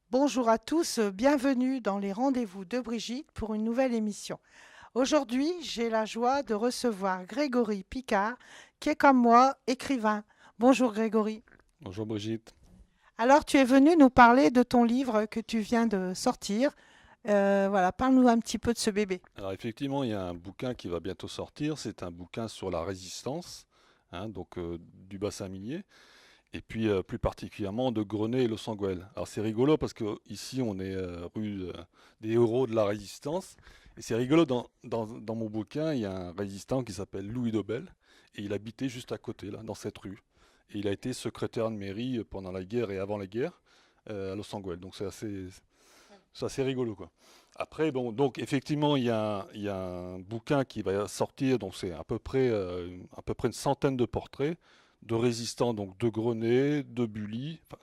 Bonjour à tous, bienvenue dans les rendez-vous de Brigitte pour une nouvelle émission. Aujourd'hui, j'ai la joie de recevoir Grégory Picard, qui est comme moi écrivain. Bonjour Grégory. Bonjour Brigitte. Alors, tu es venu nous parler de ton livre que tu viens de sortir. Voilà, parle-nous un petit peu de ce bébé. Alors effectivement, il y a un bouquin qui va bientôt sortir. C'est un bouquin sur la résistance, du bassin minier, et puis plus particulièrement de Grenay et Losanguel. Alors c'est rigolo parce que ici on est rue des héros de la résistance, et c'est rigolo dans mon bouquin, il y a un résistant qui s'appelle Louis Dobel, et il habitait juste à côté là, dans cette rue. Et il a été secrétaire de mairie pendant la guerre et avant la guerre à Losanguel. Donc c'est assez rigolo, quoi. Après, bon, donc effectivement, il y a un bouquin qui va sortir, donc c'est à peu près une centaine de portraits de résistants, donc de Grenay, de Bully, enfin,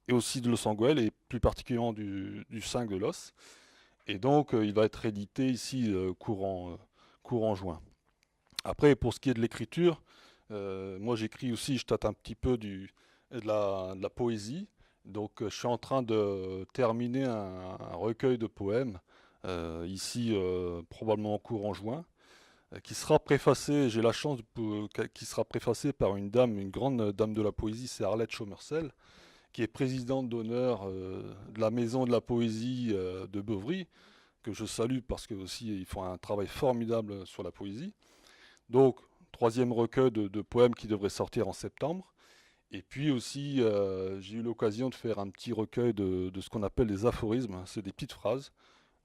et aussi de Losanguel, et plus particulièrement du 5 de l'Os. Et donc, il va être édité ici courant juin. Après, pour ce qui est de l'écriture, moi j'écris aussi, je tâte un petit peu de la poésie. Donc je suis en train de terminer un recueil de poèmes, ici probablement en cours en juin, qui sera préfacé, j'ai la chance, qui sera préfacé par une dame, une grande dame de la poésie, c'est Arlette Chaumercel, qui est présidente d'honneur de la Maison de la Poésie de Beuvry, que je salue parce que aussi ils font un travail formidable sur la poésie. Donc, troisième recueil de poèmes qui devrait sortir en septembre. Et puis aussi, j'ai eu l'occasion de faire un petit recueil de ce qu'on appelle des aphorismes. C'est des petites phrases,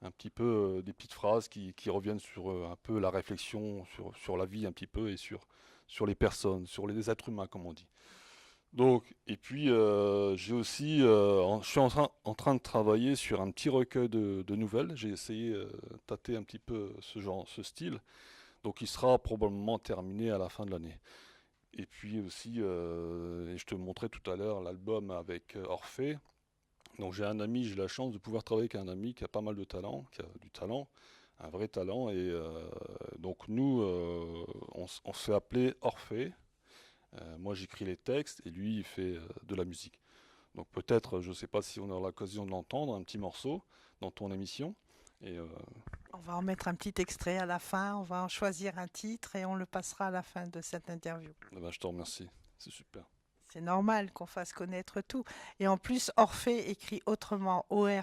un petit peu des petites phrases qui reviennent sur un peu la réflexion, sur la vie un petit peu et sur les personnes, sur les êtres humains, comme on dit. Donc, et puis, je suis en train de travailler sur un petit recueil de nouvelles. J'ai essayé de tâter un petit peu ce genre, ce style. Donc il sera probablement terminé à la fin de l'année. Et puis aussi, et je te montrais tout à l'heure l'album avec Orphée. Donc j'ai la chance de pouvoir travailler avec un ami qui a pas mal de talent, qui a du talent, un vrai talent. Et donc nous, on se fait appeler Orphée. Moi j'écris les textes et lui il fait de la musique. Donc peut-être, je ne sais pas si on aura l'occasion de l'entendre, un petit morceau dans ton émission. Et On va en mettre un petit extrait à la fin, on va en choisir un titre et on le passera à la fin de cette interview. ben, je te remercie, c'est super. C'est normal qu'on fasse connaître tout. Et en plus, Orphée écrit autrement Orfey.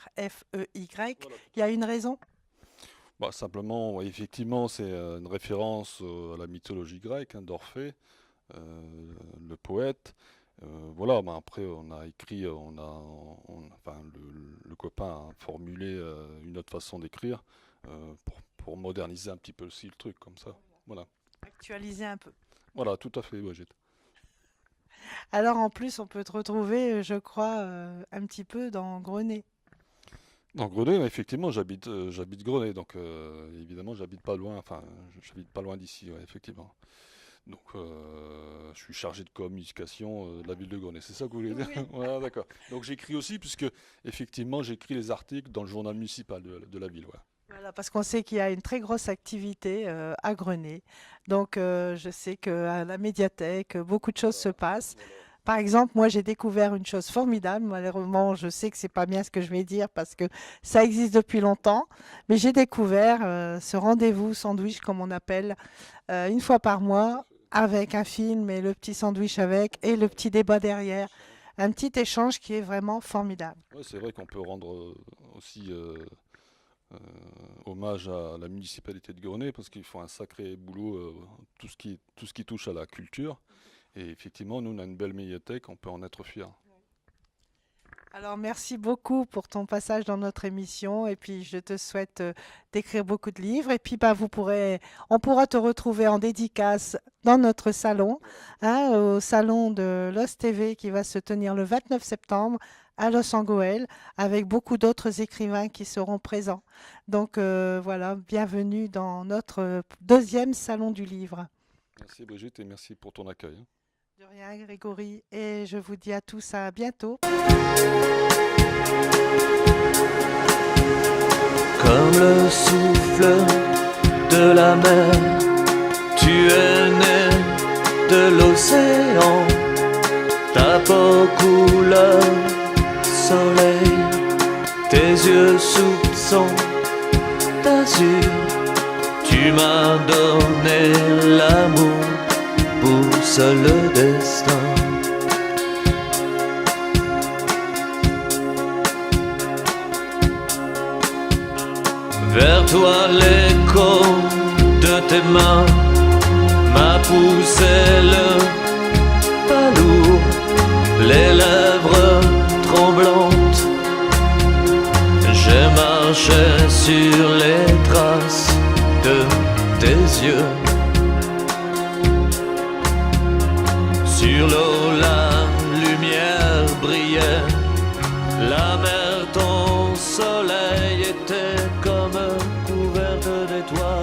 Voilà. Il y a une raison? Bah, simplement, ouais, effectivement, c'est une référence à la mythologie grecque, hein, d'Orphée, le poète. Voilà, bah, après, on a écrit, enfin, le copain a formulé une autre façon d'écrire pour moderniser un petit peu aussi le truc, comme ça. Voilà, Actualiser un peu. voilà, tout à fait, Brigitte. Alors en plus, on peut te retrouver, je crois, un petit peu dans Grenay. Dans Grenay, ouais, effectivement, j'habite Grenay, donc évidemment, j'habite pas loin, enfin, j'habite pas loin d'ici, ouais, effectivement. Donc, je suis chargé de communication de la ville de Grenay. C'est ça que vous voulez dire? Oui. Voilà, d'accord. Donc, j'écris aussi, puisque effectivement, j'écris les articles dans le journal municipal de la ville. Ouais. Voilà, parce qu'on sait qu'il y a une très grosse activité à Grenay. Donc, je sais qu'à la médiathèque, beaucoup de choses se passent. Voilà. Par exemple, moi, j'ai découvert une chose formidable. Malheureusement, je sais que c'est pas bien ce que je vais dire parce que ça existe depuis longtemps, mais j'ai découvert ce rendez-vous sandwich, comme on appelle, une fois par Tout à mois, fait. avec un film et le petit sandwich avec et le petit débat derrière. Échange. Un petit échange qui est vraiment formidable. Ouais, c'est vrai qu'on peut rendre aussi euh, hommage à la municipalité de Grenay, parce qu'ils font un sacré boulot, tout ce qui touche à la culture. Et effectivement, nous, on a une belle médiathèque, on peut en être fier. Alors, merci beaucoup pour ton passage dans notre émission et puis je te souhaite d'écrire beaucoup de livres et puis bah, on pourra te retrouver en dédicace dans notre salon, Voilà, tout à fait. hein, au salon de Los TV qui va se tenir le 29 septembre à Los Angeles avec beaucoup d'autres écrivains qui seront présents. Donc voilà, bienvenue dans notre deuxième salon du livre. Merci Brigitte et merci pour ton accueil, hein. De rien, Grégory, et je vous dis à tous à bientôt. Comme le souffle de la mer, tu es né de l'océan, ta peau couleur soleil, yeux soupçons d'azur. Tu m'as donné l'amour, pour le destin. Vers toi l'écho de tes mains m'a poussé le pas lourd, les lèvres tremblantes. J'ai marché sur les traces de tes yeux. Sur l'eau la lumière brillait, la mer ton soleil était comme couverte d'étoiles.